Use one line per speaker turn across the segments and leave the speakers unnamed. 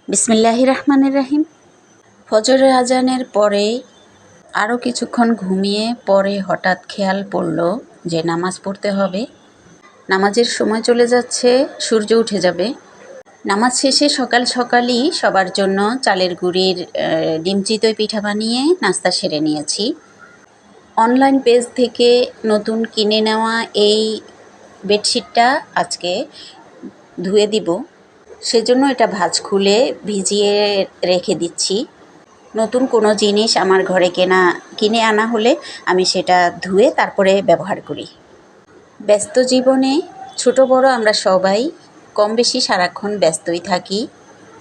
বিসমিল্লাহির রহমানির রহিম। ফজরের আজানের পরে আরও কিছুক্ষণ ঘুমিয়ে পরে হঠাৎ খেয়াল পড়ল যে নামাজ পড়তে হবে। নামাজের সময় চলে যাচ্ছে, সূর্য উঠে যাবে। নামাজ শেষে সকাল সকালই সবার জন্য চালের গুঁড়ির ডিম চিতই পিঠা বানিয়ে নাস্তা সেরে নিয়েছি। অনলাইন পেজ থেকে নতুন কিনে নেওয়া এই বেডশিটটা আজকে ধুয়ে দিব, সেজন্য এটা ভাঁজ খুলে ভিজিয়ে রেখে দিচ্ছি। নতুন কোনো জিনিস আমার ঘরে কিনে আনা হলে আমি সেটা ধুয়ে তারপরে ব্যবহার করি। ব্যস্ত জীবনে ছোট বড় আমরা সবাই কম বেশি সারাক্ষণ ব্যস্তই থাকি,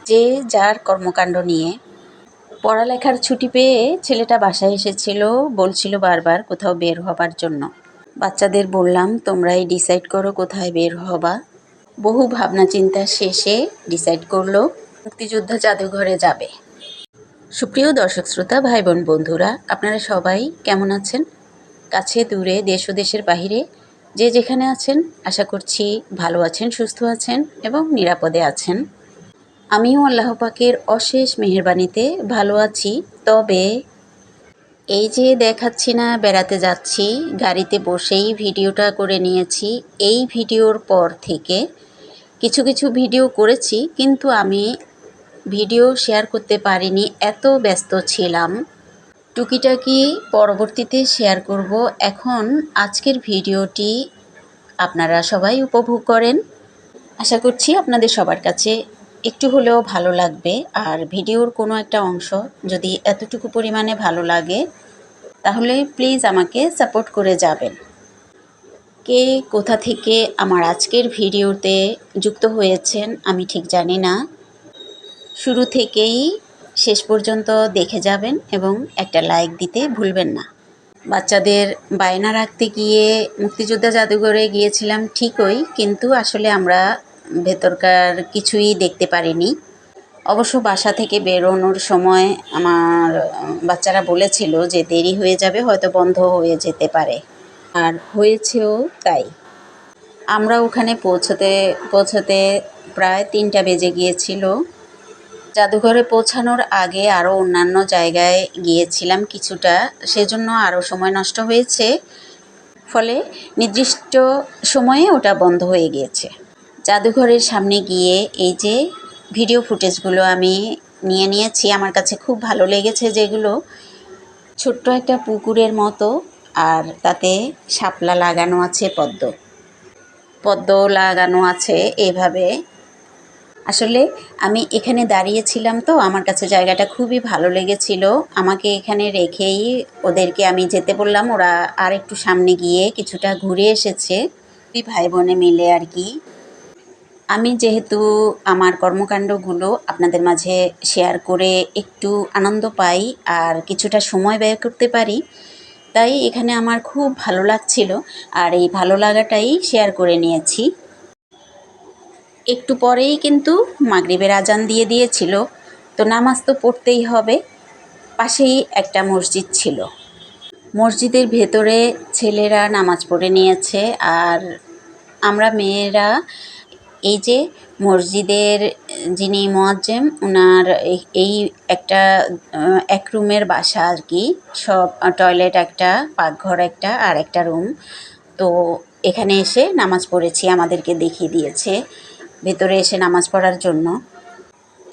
যে যার কর্মকাণ্ড নিয়ে। পড়ালেখার ছুটি পেয়ে ছেলেটা বাসায় এসেছিল, বলছিল বারবার কোথাও বের হবার জন্য। বাচ্চাদের বললাম, তোমরাই ডিসাইড করো কোথায় বের হবা। বহু ভাবনা চিন্তা শেষে ডিসাইড করলো মুক্তিযোদ্ধা জাদুঘরে যাবে। সুপ্রিয় দর্শক শ্রোতা, ভাই বোন বন্ধুরা, আপনারা সবাই কেমন আছেন? কাছে দূরে, দেশ ও দেশের বাহিরে যে যেখানে আছেন, আশা করছি ভালো আছেন, সুস্থ আছেন এবং নিরাপদে আছেন। আমিও আল্লাহ পাকের অশেষ মেহেরবানিতে ভালো আছি। তবে এই যে দেখাচ্ছি না বেড়াতে যাচ্ছি, গাড়িতে বসেই ভিডিওটা করে নিয়েছি। এই ভিডিওর পর থেকে কিছু কিছু ভিডিও করেছি, কিন্তু আমি ভিডিও শেয়ার করতে পারিনি, এত ব্যস্ত ছিলাম। টুকিটাকি পরবর্তীতে শেয়ার করব। এখন আজকের ভিডিওটি আপনারা সবাই উপভোগ করেন। আশা করছি আপনাদের সবার কাছে একটু হলেও ভালো লাগবে। আর ভিডিওর কোনো একটা অংশ যদি এতটুকু পরিমাণে ভালো লাগে তাহলে প্লিজ আমাকে সাপোর্ট করে যাবেন। কে কোথা থেকে আমার আজকের ভিডিওতে যুক্ত হয়েছেন আমি ঠিক জানি না। শুরু থেকেই শেষ পর্যন্ত দেখে যাবেন এবং একটা লাইক দিতে ভুলবেন না। বাচ্চাদের বায়না রাখতে গিয়ে মুক্তিযোদ্ধা জাদুঘরে গিয়েছিলাম ঠিকই, কিন্তু আসলে আমরা ভেতরকার কিছুই দেখতে পারিনি। অবশ্য বাসা থেকে বেরোনোর সময় আমার বাচ্চারা বলেছিল যে দেরি হয়ে যাবে, হয়তো বন্ধ হয়ে যেতে পারে, আর হয়েছেও তাই। আমরা ওখানে পৌঁছতে প্রায় 3টা বেজে গিয়েছিল। জাদুঘরে পৌঁছানোর আগে আরও অন্যান্য জায়গায় গিয়েছিলাম কিছুটা, সেজন্য আরও সময় নষ্ট হয়েছে। ফলে নির্দিষ্ট সময়ে ওটা বন্ধ হয়ে গিয়েছে। জাদুঘরের সামনে গিয়ে এই যে ভিডিও ফুটেজগুলো আমি নিয়ে নিয়েছি, আমার কাছে খুব ভালো লেগেছে যেগুলো। ছোট্ট একটা পুকুরের মতো, আর তাতে শাপলা লাগানো আছে, পদ্ম লাগানো আছে এভাবে। আসলে আমি এখানে দাঁড়িয়েছিলাম, তো আমার কাছে জায়গাটা খুবই ভালো লেগেছিল। আমাকে এখানে রেখেই ওদেরকে আমি যেতে বললাম, ওরা আর একটু সামনে গিয়ে কিছুটা ঘুরে এসেছে, দুই ভাই বোনে মিলে আর কি। আমি যেহেতু আমার কর্মকাণ্ডগুলো আপনাদের মাঝে শেয়ার করে একটু আনন্দ পাই আর কিছুটা সময় ব্যয় করতে পারি, তাই এখানে আমার খুব ভালো লাগছিল, আর এই ভালো লাগাটাই শেয়ার করে নিয়েছি। একটু পরেই কিন্তু মাগরিবের আজান দিয়ে দিয়েছিল, তো নামাজ তো পড়তেই হবে। পাশেই একটা মসজিদ ছিল, মসজিদের ভেতরে ছেলেরা নামাজ পড়ে নিয়েছে, আর আমরা মেয়েরা এই যে মসজিদের যিনি মুয়াজ্জেম, ওনার এই একটা এক রুমের বাসা আর কি, সব টয়লেট একটা, পাকঘর একটা আর একটা রুম। তো এখানে এসে নামাজ পড়েছি, আমাদেরকে দেখিয়ে দিয়েছে ভেতরে এসে নামাজ পড়ার জন্য।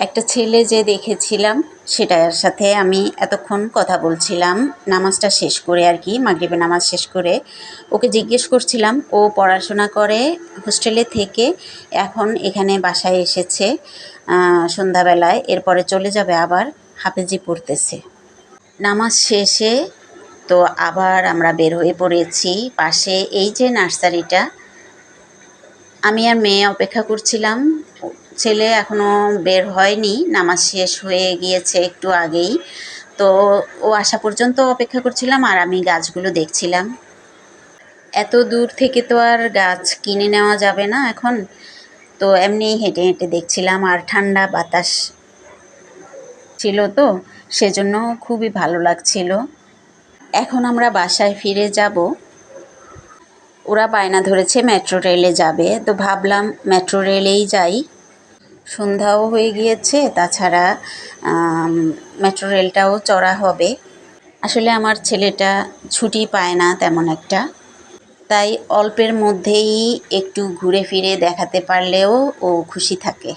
একটা ছেলে যে দেখেছিলাম সেটার সাথে আমি এতক্ষণ কথা বলছিলাম নামাজটা শেষ করে আর কি, মাগরিবের নামাজ শেষ করে। ওকে জিজ্ঞেস করছিলাম, ও পড়াশোনা করে হোস্টেলে থেকে, এখন এখানে বাসায় এসেছে সন্ধ্যাবেলায়, এরপরে চলে যাবে আবার হাফেজি পড়তেছে। নামাজ শেষে তো আবার আমরা বের হয়ে পড়েছি। পাশে এই যে নার্সারিটা, আমি আর মেয়ে অপেক্ষা করছিলাম। ছেলে এখনও বের হয়নি, নামাজ শেষ হয়ে গিয়েছে একটু আগেই। তো ও আসা পর্যন্ত অপেক্ষা করছিলাম আর আমি গাছগুলো দেখছিলাম। এত দূর থেকে তো আর গাছ কিনে নেওয়া যাবে না এখন, তো এমনি হেঁটে হেঁটে দেখছিলাম, আর ঠান্ডা বাতাস ছিল, তো সেজন্য খুবই ভালো লাগছিল। এখন আমরা বাসায় ফিরে যাব। ওরা বায়না ধরেছে মেট্রো রেলে যাবে, তো ভাবলাম মেট্রো রেলেই যাই। সন্ধ্যাও হয়ে গিয়েছে, তাছাড়া মেট্রো রেলটাও চড়া হবে। আসলে আমার ছেলেটা ছুটি পায় না তেমন একটা, তাই অল্পের মধ্যেই একটু ঘুরে ফিরে দেখাতে পারলেও ও খুশি থাকে।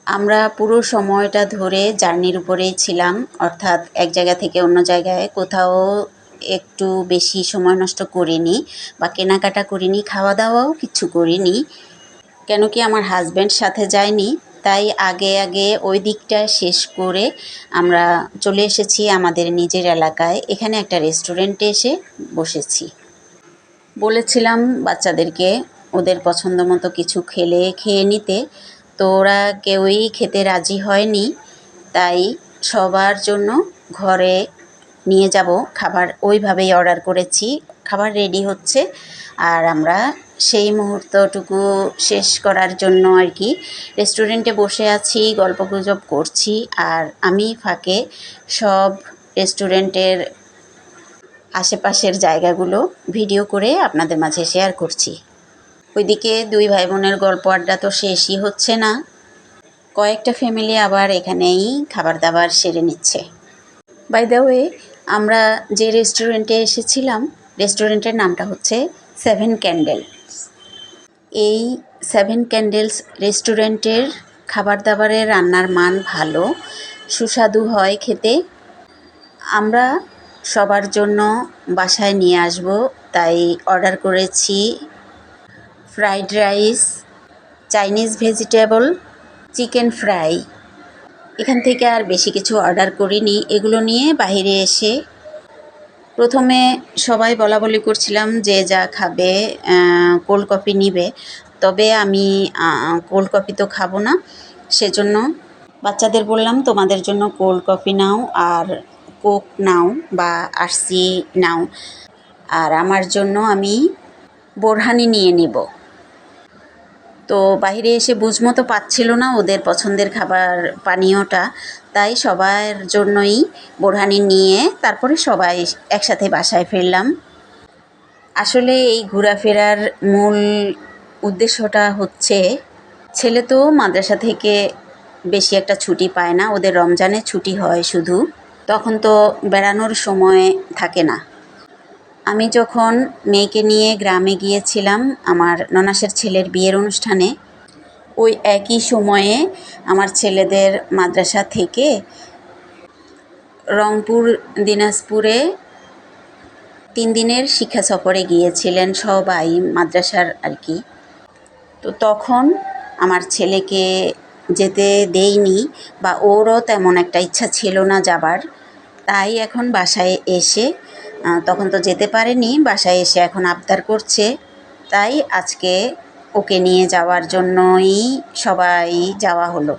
আমরা পুরো সময়টা ধরে জার্নির উপরেই ছিলাম, অর্থাৎ এক জায়গা থেকে অন্য জায়গায় কোথাও একটু বেশি সময় নষ্ট করিনি বা কেনাকাটা করিনি, খাওয়া দাওয়াও কিছু করিনি। কেন কি আমার হাজব্যান্ড সাথে যায়নি, তাই আগে আগে ওই দিকটা শেষ করে আমরা চলে এসেছি আমাদের নিজের এলাকায়। এখানে একটা রেস্টুরেন্টে এসে বসেছি। বলেছিলাম বাচ্চাদেরকে ওদের পছন্দ মতো কিছু খেয়ে নিতে, তো ওরা কেউই খেতে রাজি হয়নি। তাই সবার জন্য ঘরে নিয়ে যাব খাবার, ওইভাবেই অর্ডার করেছি। খাবার রেডি হচ্ছে, আর আমরা সেই মুহূর্তটুকু শেষ করার জন্য আর কি রেস্টুরেন্টে বসে আছি, গল্পগুজব করছি। আর আমি ফাঁকে সব রেস্টুরেন্টের আশেপাশের জায়গাগুলো ভিডিও করে আপনাদের মাঝে শেয়ার করছি। ওইদিকে দুই ভাই বোনের গল্প আড্ডা তো শেষই হচ্ছে না, কয়েকটা ফ্যামিলি আবার এখানেই খাবার দাবার সেরে নিচ্ছে। বাই দ্য ওয়ে, আমরা যে রেস্টুরেন্টে এসেছিলাম, রেস্টুরেন্টের নামটা হচ্ছে 7 ক্যান্ডেলস। এই 7 ক্যান্ডেলস রেস্টুরেন্টের খাবার দাবারের রান্নার মান ভালো, সুস্বাদু হয় খেতে। আমরা সবার জন্য বাসায় নিয়ে আসব, তাই অর্ডার করেছি fried rice, Chinese vegetable, chicken fry. এখান থেকে আর বেশি কিছু অর্ডার করিনি। এগুলো নিয়ে বাইরে এসে প্রথমে সবাই বলাবলি করছিলাম যে যা খাবে কোল্ড কফি নিবে, তবে আমি কোল্ড কফি তো খাবো না। সেজন্য বাচ্চাদের বললাম তোমাদের জন্য কোল্ড কফি নাও, আর কোক নাও বা আরসি নাও, আর আমার জন্য আমি বোরহানি নিয়ে নিব। তো বাইরে এসে বুঝমতো পাচ্ছিল না ওদের পছন্দের খাবার পানীয়টা, তাই সবার জন্যই বোরহানি নিয়ে তারপরে সবাই একসাথে বাসায় ফিরলাম। আসলে এই ঘোরাফেরার মূল উদ্দেশ্যটা হচ্ছে, ছেলে তো মাদ্রাসা থেকে বেশি একটা ছুটি পায় না, ওদের রমজানে ছুটি হয় শুধু, তখন তো বেড়ানোর সময় থাকে না। আমি যখন মেয়েকে নিয়ে গ্রামে গিয়েছিলাম আমার ননাসের ছেলের বিয়ের অনুষ্ঠানে, ওই একই সময়ে আমার ছেলেদের মাদ্রাসা থেকে রংপুর দিনাজপুরে 3 দিনের শিক্ষা সফরে গিয়েছিলেন সবাই মাদ্রাসার আর কি। তো তখন আমার ছেলেকে যেতে দেইনি, বা ওরও তেমন একটা ইচ্ছা ছিল না যাবার। তাই এখন বাসায় এসে, তখন তো যেতে পারেনি, বাসায় এসে এখন আবদার করছে, তাই আজকে ওকে নিয়ে যাওয়ার জন্যই সবাই যাওয়া হলো।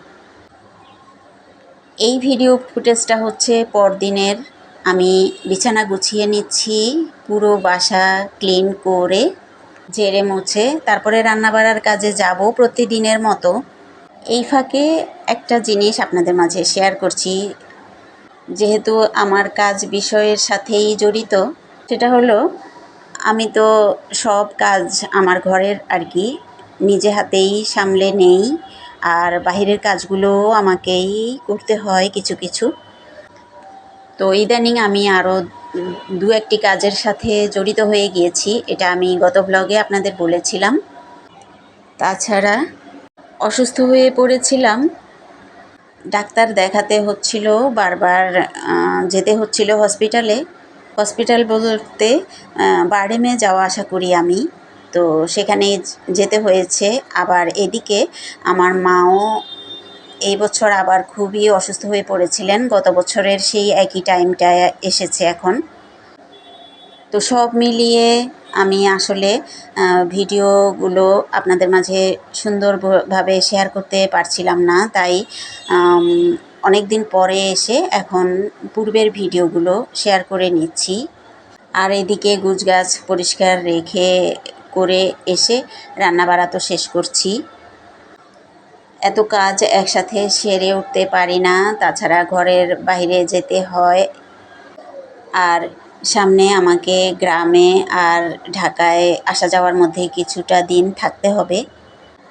এই ভিডিও ফুটেজটা হচ্ছে পরদিনের। আমি বিছানা গুছিয়ে নিচ্ছি, পুরো বাসা ক্লিন করে ঝেড়ে মুছে তারপরে রান্নাবাড়ার কাজে যাব প্রতিদিনের মতো। এই ফাঁকে একটা জিনিস আপনাদের মাঝে শেয়ার করছি, যেহেতু আমার কাজ বিষয়ের সাথেই জড়িত। সেটা হলো, আমি তো সব কাজ আমার ঘরের আর কি নিজে হাতেই সামলে নেই, আর বাহিরের কাজগুলোও আমাকেই করতে হয় কিছু কিছু। তো ইদানিং আমি আরও দু একটি কাজের সাথে জড়িত হয়ে গিয়েছি, এটা আমি গত ব্লগে আপনাদের বলেছিলাম। তাছাড়া অসুস্থ হয়ে পড়েছিলাম, ডাক্তার দেখাতে হচ্ছিল, বারবার যেতে হচ্ছিল হসপিটালে। হসপিটাল বলতে বারডেমে যাওয়া আসা করি আমি, তো সেখানে যেতে হয়েছে। আবার এদিকে আমার মাও এই বছর আবার খুবই অসুস্থ হয়ে পড়েছিলেন, গত বছরের সেই একই টাইমটায় এসেছে এখন। তো সব মিলিয়ে আমি আসলে ভিডিওগুলো আপনাদের মাঝে সুন্দরভাবে শেয়ার করতে পারছিলাম না, তাই অনেক দিন পরে এসে এখন পূর্বের ভিডিওগুলো শেয়ার করে নিচ্ছি। আর এদিকে গুছগাছ পরিষ্কার রেখে করে এসে রান্নাবাড়া তো শেষ করছি। এত কাজ একসাথে সেরে উঠতে পারি না, তাছাড়া ঘরের বাইরে যেতে হয়, আর সামনে আমাকে গ্রামে আর ঢাকায় আসা যাওয়ার মধ্যে কিছুটা দিন থাকতে হবে।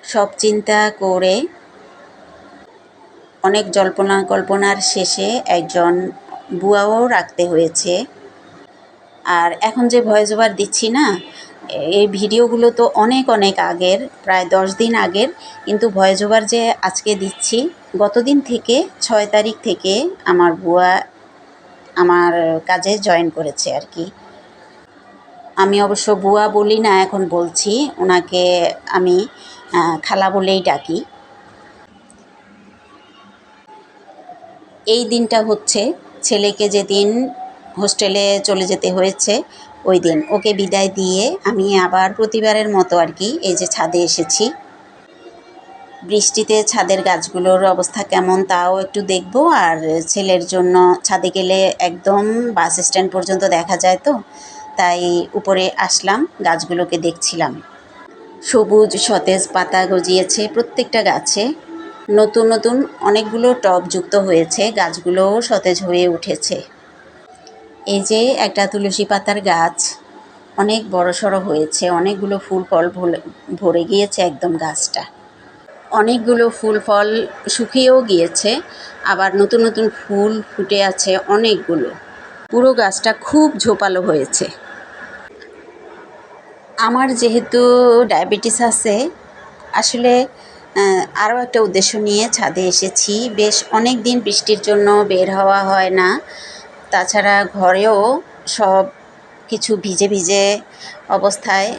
সব চিন্তা করে অনেক জল্পনা কল্পনার শেষে একজন বুয়াও রাখতে হয়েছে। আর এখন যে ভয়েস ওভার দিচ্ছি না, এই ভিডিওগুলো তো অনেক অনেক আগের, প্রায় 10 দিন আগের, কিন্তু ভয়েস ওভার যে আজকে দিচ্ছি, গতদিন থেকে 6 তারিখ থেকে আমার বুয়া আমার কাজে জয়েন করেছে আর কি। আমি অবশ্য বুয়া বলি না, এখন বলছি, ওনাকে আমি খালা বলেই ডাকি। এই দিনটা হচ্ছে ছেলেকে যেদিন হোস্টেলে চলে যেতে হয়েছে ওই দিন। ওকে বিদায় দিয়ে আমি আবার প্রতিবারের মতো আর কি এই যে ছাদে এসেছি। বৃষ্টিতে ছাদের গাছগুলোর অবস্থা কেমন তাও একটু দেখব। আর ছেলের জন্য ছাদে গেলে একদম বাস স্ট্যান্ড পর্যন্ত দেখা যায়, তো তাই উপরে আসলাম, গাছগুলোকে দেখছিলাম। সবুজ সতেজ পাতা গজিয়েছে প্রত্যেকটা গাছে। নতুন নতুন অনেকগুলো টব যুক্ত হয়েছে, গাছগুলোও সতেজ হয়ে উঠেছে। এই যে একটা তুলসী পাতার গাছ, অনেক বড়সড় হয়েছে, অনেকগুলো ফুল ফল ভরে গিয়েছে একদম গাছটা। অনেকগুলো ফুল ফল শুকিয়েও গিয়েছে, আবার নতুন নতুন ফুল ফুটে আছে অনেকগুলো। পুরো গাছটা খুব ঝোপালো হয়েছে। আমার যেহেতু ডায়াবেটিস আছে, আসলে আরও একটা উদ্দেশ্য নিয়ে ছাদে এসেছি। বেশ অনেক দিন বৃষ্টির জন্য বের হওয়া হয় না, তাছাড়া ঘরেও সব কিছু ভিজে ভিজে অবস্থায়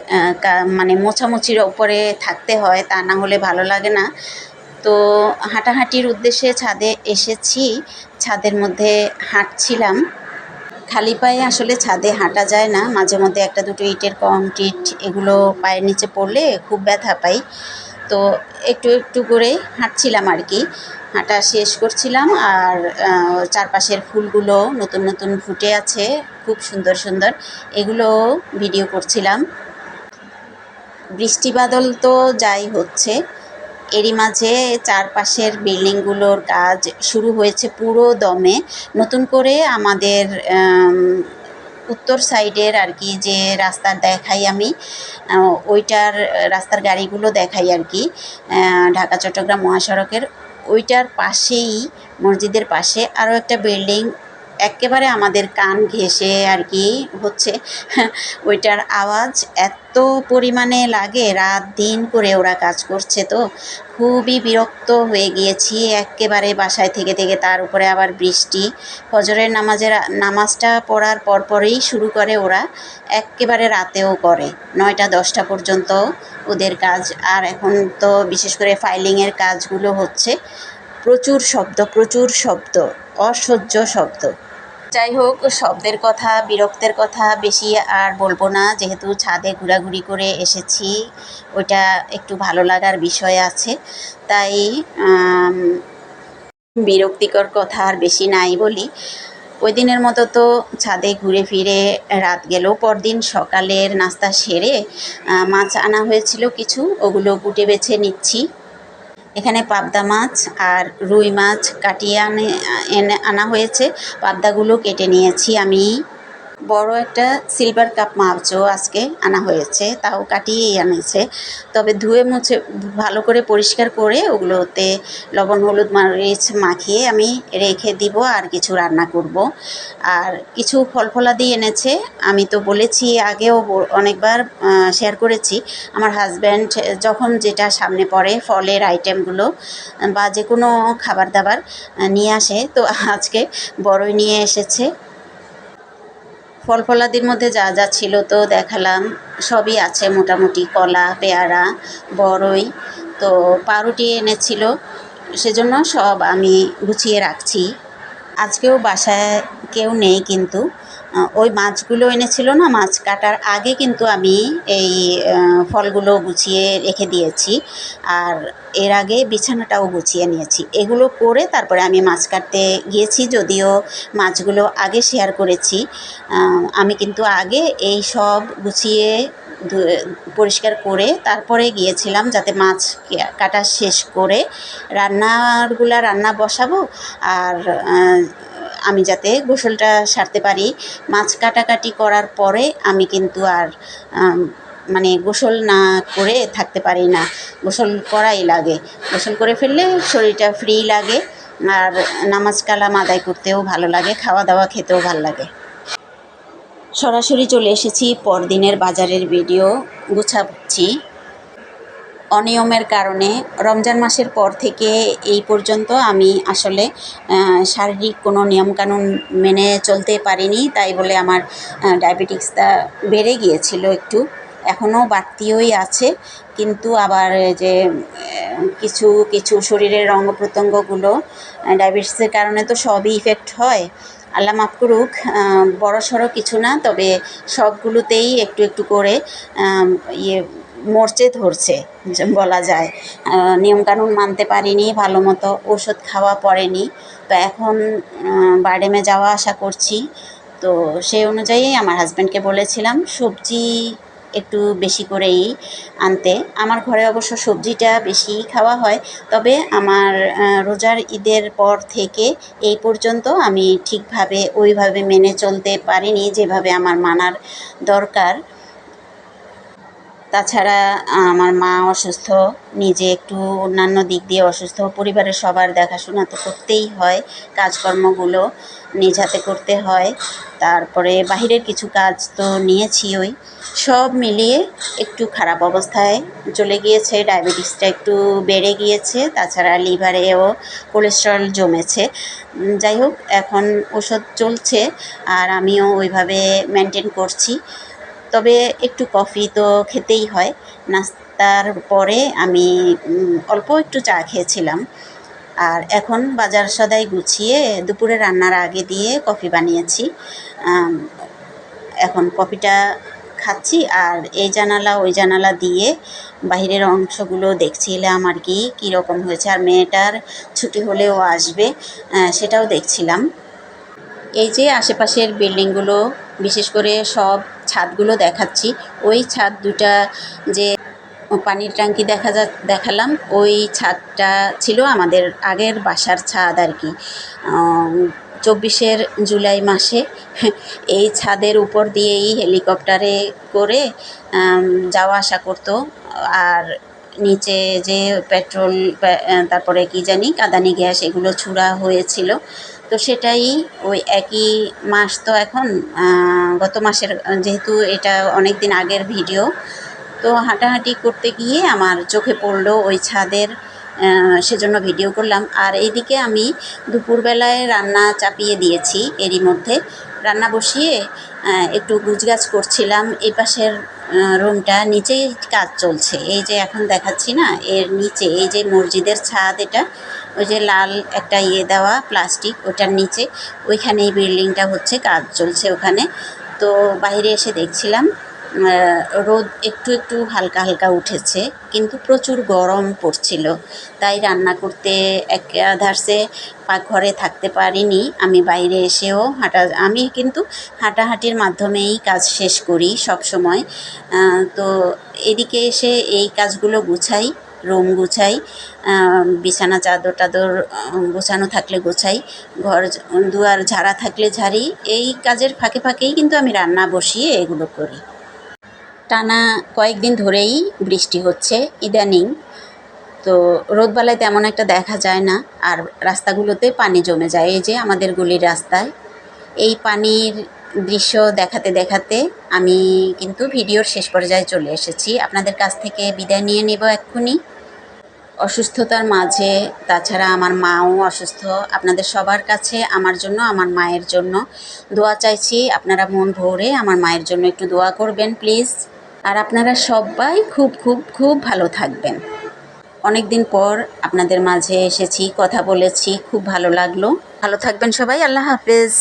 মানে মোছামুছির ওপরে থাকতে হয়, তা না হলে ভালো লাগে না। তো হাঁটাহাঁটির উদ্দেশ্যে ছাদে এসেছি, ছাদের মধ্যে হাঁটছিলাম। খালি পায়ে আসলে ছাদে হাঁটা যায় না, মাঝে মধ্যে একটা দুটো ইটের কংক্রিট এগুলো পায়ের নিচে পড়লে খুব ব্যথা পাই। তো একটু একটু করে হাঁটছিলাম আর কি, হাঁটা শেষ করছিলাম। আর চারপাশের ফুলগুলো নতুন নতুন ফুটে আছে, খুব সুন্দর সুন্দর, এগুলো ভিডিও করছিলাম। বৃষ্টি বাদল তো যাই হচ্ছে, এরই মাঝে চারপাশের বিল্ডিংগুলোর কাজ শুরু হয়েছে পুরো দমে। নতুন করে আমাদের উত্তর সাইডের আর কি যে রাস্তা দেখাই আমি, ওইটার রাস্তার গাড়িগুলো দেখাই আর কি, ঢাকা চট্টগ্রাম মহাসড়কের ওইটার পাশেই, মসজিদের পাশে আরও একটা বিল্ডিং একেবারে আমাদের কান ঘেঁষে আর কি হচ্ছে। ওইটার আওয়াজ এত পরিমাণে লাগে, রাত দিন করে ওরা কাজ করছে, তো খুবই বিরক্ত হয়ে গিয়েছি একেবারে বাসায় থেকে থেকে। তার উপরে আবার বৃষ্টি, ফজরের নামাজটা পড়ার পরপরেই শুরু করে ওরা, একেবারে রাতেও করে, 9টা-10টা পর্যন্ত ওদের কাজ। আর এখন তো বিশেষ করে ফাইলিংয়ের কাজগুলো হচ্ছে, প্রচুর শব্দ, প্রচুর শব্দ, অসহ্য শব্দ। যাই হোক, শব্দের কথা, বিরক্তের কথা বেশি আর বলবো না, যেহেতু ছাদে ঘোরাঘুরি করে এসেছি, ওইটা একটু ভালো লাগার বিষয় আছে, তাই বিরক্তিকর কথা আর বেশি নাই বলি। ওই দিনের মতো তো ছাদে ঘুরে ফিরে রাত গেল। পরদিন সকালের নাস্তা সেরে মাছ আনা হয়েছিল কিছু, ওগুলো কুটে বেছে নিচ্ছি। এখানে পাবদা মাছ আর রুই মাছ কাটিয়ে আনা হয়েছে। পাবদাগুলো কেটে নিয়েছি আমি। বড় একটা সিলভার কাপ মাছও আজকে আনা হয়েছে, তাও কাটিয়েই আনেছে। তবে ধুয়ে মুছে ভালো করে পরিষ্কার করে ওগুলোতে লবণ হলুদ মরিচ মাখিয়ে আমি রেখে দিব, আর কিছু রান্না করব। আর কিছু ফলফলাদি এনেছে, আমি তো বলেছি আগেও অনেকবার শেয়ার করেছি, আমার হাজব্যান্ড যখন যেটা সামনে পড়ে ফলের আইটেমগুলো বা যে কোনো খাবার দাবার নিয়ে আসে, তো আজকে বড়ই নিয়ে এসেছে। ফলফলাদির মধ্যে যা যা ছিল তো দেখালাম, সবই আছে মোটামুটি, কলা, পেয়ারা, বড়ই, তো পাউরুটি এনেছিল, সেজন্য সব আমি গুছিয়ে রাখছি। আজকেও বাসায় কেউ নেই, কিন্তু ওই মাছগুলো এনেছিল না, মাছ কাটার আগে কিন্তু আমি এই ফলগুলো গুছিয়ে রেখে দিয়েছি, আর এর আগে বিছানাটাও গুছিয়ে নিয়েছি। এগুলো করে তারপরে আমি মাছ কাটতে গিয়েছি, যদিও মাছগুলো আগে শেয়ার করেছি। আমি কিন্তু আগে এই সব গুছিয়ে পরিষ্কার করে তারপরে গিয়েছিলাম, যাতে মাছ কাটা শেষ করে রান্না বসাবো, আর আমি যাতে গোসলটা সারতে পারি। মাছ কাটাকাটি করার পরে আমি কিন্তু আর মানে গোসল না করে থাকতে পারি না, গোসল করাই লাগে। গোসল করে ফেললে শরীরটা ফ্রি লাগে, আর নামাজ কালাম আদায় করতেও ভালো লাগে, খাওয়া দাওয়া খেতেও ভালো লাগে। সরাসরি চলে এসেছি পরদিনের বাজারের ভিডিও গুছাচ্ছি। অনিয়মের কারণে রমজান মাসের পর থেকে এই পর্যন্ত আমি আসলে শারীরিক কোনো নিয়মকানুন মেনে চলতে পারিনি, তাই বলে আমার ডায়াবেটিক্সটা বেড়ে গিয়েছিল একটু, এখনও বাড়তিই আছে। কিন্তু আবার যে কিছু কিছু শরীরের অঙ্গ প্রত্যঙ্গগুলো ডায়াবেটিসের কারণে তো সবই ইফেক্ট হয়, আল্লাহ মাফ করুক, বড়সড় কিছু না, তবে সবগুলোতেই একটু একটু করে মরচে ধরছে বলা যায়। নিয়মকানুন মানতে পারিনি, ভালো মতো ওষুধ খাওয়া পড়েনি। তো এখন বারডেমে যাওয়া আসা করছি, তো সেই অনুযায়ী আমার হাজব্যান্ডকে বলেছিলাম সবজি একটু বেশি করেই আনতে। আমার ঘরে অবশ্য সবজিটা বেশি খাওয়া হয়, তবে আমার রোজার ঈদের পর থেকে এই পর্যন্ত আমি ঠিকভাবে ওইভাবে মেনে চলতে পারিনি যেভাবে আমার মানার দরকার। তাছাড়া আমার মা অসুস্থ, নিজে একটু অন্যান্য দিক দিয়ে অসুস্থ, পরিবারের সবার দেখাশোনা তো করতেই হয়, কাজকর্মগুলো নিজ হাতে করতে হয়, তারপরে বাহিরের কিছু কাজ তো নিয়েছি, ওই সব মিলিয়ে একটু খারাপ অবস্থায় চলে গিয়েছে। ডায়াবেটিসটা একটু বেড়ে গিয়েছে, তাছাড়া লিভারেও কোলেস্টেরল জমেছে। যাই হোক, এখন ওষুধ চলছে আর আমিও ওইভাবে মেনটেন করছি। তবে একটু কফি তো খেতেই হয়। নাস্তার পরে আমি অল্প একটু চা খেয়েছিলাম, আর এখন বাজার সদাই গুছিয়ে দুপুরে রান্নার আগে দিয়ে কফি বানিয়েছি। এখন কফিটা খাচ্ছি আর এই জানালা ওই জানালা দিয়ে বাইরের অংশগুলো দেখছিলাম আর কি কীরকম হয়েছে, আর মেয়েটার ছুটি হলেও আসবে সেটাও দেখছিলাম। এই যে আশেপাশের বিল্ডিংগুলো, বিশেষ করে সব ছাদগুলো দেখাচ্ছি। ওই ছাদ দুটা যে পানির ট্যাঙ্কি দেখালাম, ওই ছাদটা ছিল আমাদের আগের বাসার ছাদ আর কি। 24 জুলাই মাসে এই ছাদের উপর দিয়েই হেলিকপ্টারে করে যাওয়া আসা করতো। আর নিচে যে পেট্রোল, তারপরে কি জানি কাঁদানি গ্যাস, এগুলো ছুড়া হয়েছিল। তো সেটাই ওই একই মাস তো এখন, গত মাসের, যেহেতু এটা অনেক দিন আগের ভিডিও, তো হাঁটাহাঁটি করতে গিয়ে আমার চোখে পড়লো ওই ছাদের, সেজন্য ভিডিও করলাম। আর এইদিকে আমি দুপুরবেলায় রান্না চাপিয়ে দিয়েছি, এরই মধ্যে রান্না বসিয়ে একটু গুছগাছ করছিলাম। এই পাশের রুমটা নিচেই কাজ চলছে, এই যে এখন দেখাচ্ছি না, এর নিচে এই যে মসজিদের ছাদ, এটা ওই যে লাল একটা দেওয়া প্লাস্টিক, ওটার নিচে ওইখানেই বিল্ডিংটা হচ্ছে, কাজ চলছে ওখানে। তো বাইরে এসে দেখছিলাম রোদ একটু একটু হালকা হালকা উঠেছে, কিন্তু প্রচুর গরম পড়ছিল, তাই রান্না করতে একাধারে পাকঘরে থাকতে পারিনি। আমি বাইরে এসেও আমি কিন্তু হাঁটাহাঁটির মাধ্যমেই কাজ শেষ করি সব সময়। তো এদিকে এসে এই কাজগুলো গুছাই, রুম গুছাই, বিছানা চাদর টাদর গোছানো থাকলে গোছাই, ঘর দুয়ার ঝাড়া থাকলে ঝাড়ি। এই কাজের ফাঁকে ফাঁকেই কিন্তু আমি রান্না বসিয়ে এগুলো করি। টানা কয়েকদিন ধরেই বৃষ্টি হচ্ছে ইদানিং, তো রোদবেলায় তেমন একটা দেখা যায় না, আর রাস্তাগুলোতে পানি জমে যায়। এই যে আমাদের গলির রাস্তায় এই পানির দৃশ্য দেখাতে দেখাতে আমি কিন্তু ভিডিওর শেষ পর্যায়ে চলে এসেছি। আপনাদের কাছ থেকে বিদায় নিয়ে নেব এক্ষুনি। অসুস্থতার মাঝে, তাছাড়া আমার মাও অসুস্থ, আপনাদের সবার কাছে আমার জন্য, আমার মায়ের জন্য দোয়া চাইছি। আপনারা মন ভরে আমার মায়ের জন্য একটু দোয়া করবেন প্লিজ। আর আপনারা সবাই খুব খুব খুব ভালো থাকবেন। অনেক দিন পর আপনাদের মাঝে এসেছি, কথা বলেছি, খুব ভালো লাগলো। ভালো থাকবেন সবাই, আল্লাহ হাফেজ।